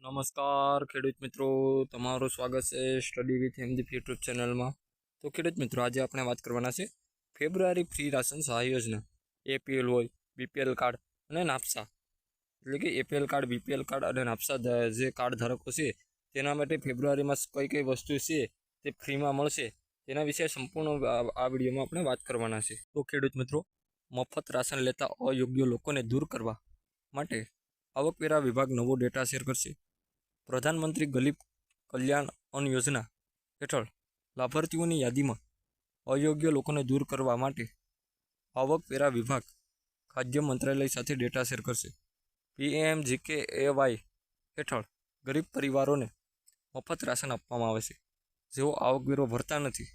નમસ્કાર ખેડૂત મિત્રો, તમારું સ્વાગત છે સ્ટડી વિથ હિન્દી યુટ્યુબ ચેનલમાં. તો ખેડૂત મિત્રો, આજે આપણે વાત કરવાના છે ફેબ્રુઆરી ફ્રી રાશન સહાય યોજના. એપીએલ હોય, બીપીએલ કાર્ડ અને નાપસા, એટલે કે એપીએલ કાર્ડ, બીપીએલ કાર્ડ અને નાપસા જે કાર્ડ ધારકો છે તેના માટે ફેબ્રુઆરીમાં કઈ કઈ વસ્તુ છે તે ફ્રીમાં મળશે તેના વિશે સંપૂર્ણ આ વિડીયોમાં આપણે વાત કરવાના છે. તો ખેડૂત મિત્રો, મફત રાશન લેતા અયોગ્ય લોકોને દૂર કરવા માટે આવકવેરા વિભાગ નવો ડેટા શેર કરશે. પ્રધાનમંત્રી ગરીબ કલ્યાણ અન્ન યોજના હેઠળ લાભાર્થીઓની યાદીમાં અયોગ્ય લોકોને દૂર કરવા માટે આવકવેરા વિભાગ ખાદ્ય મંત્રાલય સાથે ડેટા શેર કરશે. PMGKAY હેઠળ ગરીબ પરિવારોને મફત રાશન આપવામાં આવે છે. જેઓ આવકવેરો ભરતા નથી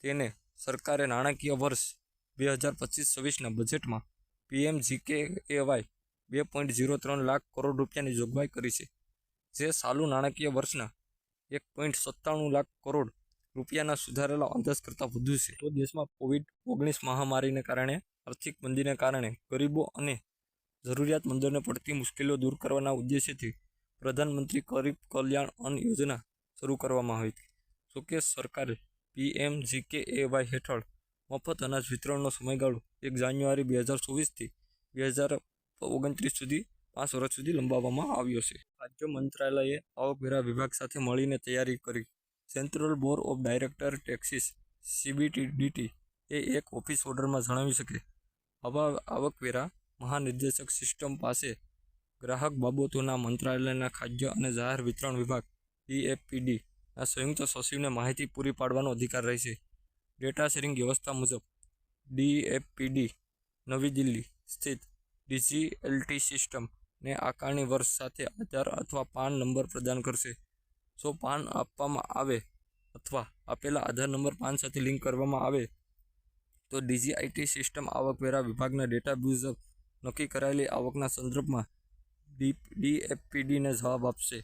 તેને સરકારે નાણાકીય વર્ષ 2025-26ના બજેટમાં PMGKAY 2.03 લાખ કરોડ રૂપિયાની જોગવાઈ કરી છે, જે ચાલુ નાણાકીય વર્ષના 1.97 લાખ કરોડ રૂપિયાના સુધારેલા અંદાજ કરતાં વધુ છે. તો દેશમાં COVID-19 મહામારીને કારણે આર્થિક મંદીને કારણે ગરીબો અને જરૂરિયાતમંદોને પડતી મુશ્કેલીઓ દૂર કરવાના ઉદ્દેશ્યથી પ્રધાનમંત્રી ગરીબ કલ્યાણ અન્ન યોજના શરૂ કરવામાં આવી હતી. જોકે સરકારે PMGKAY હેઠળ મફત અનાજ વિતરણનો સમયગાળો 1 જાન્યુઆરી 2024થી 2029 સુધી 5 વર્ષ સુધી લંબાવવામાં આવ્યો છે. ખાદ્ય મંત્રાલયે આવકવેરા વિભાગ સાથે મળીને તૈયારી કરી. Central board of director taxes CBDT એ એક ઓફિસ ઓર્ડરમાં જણાવ્યું છે કે આવકવેરા મહાનિર્દેશક સિસ્ટમ પાસે ગ્રાહક બાબતોના મંત્રાલયના ખાદ્ય અને જાહેર વિતરણ વિભાગ DFPD ના સંયુક્ત સચિવને માહિતી પૂરી પાડવાનો અધિકાર રહેશે. ડેટા શેરિંગ વ્યવસ્થા મુજબ DFPD નવી દિલ્હી સ્થિત DGLT સિસ્ટમ ને આકારણી વર્ષ સાથે આધાર અથવા પાન નંબર પ્રદાન કરશે. જો પાન આપવામાં આવે અથવા આપેલા આધાર નંબર પાન સાથે લિંક કરવામાં આવે તો DGIT સિસ્ટમ આવકવેરા વિભાગના ડેટા મુજબ નક્કી કરાયેલી આવકના સંદર્ભમાં DFPDને જવાબ આપશે.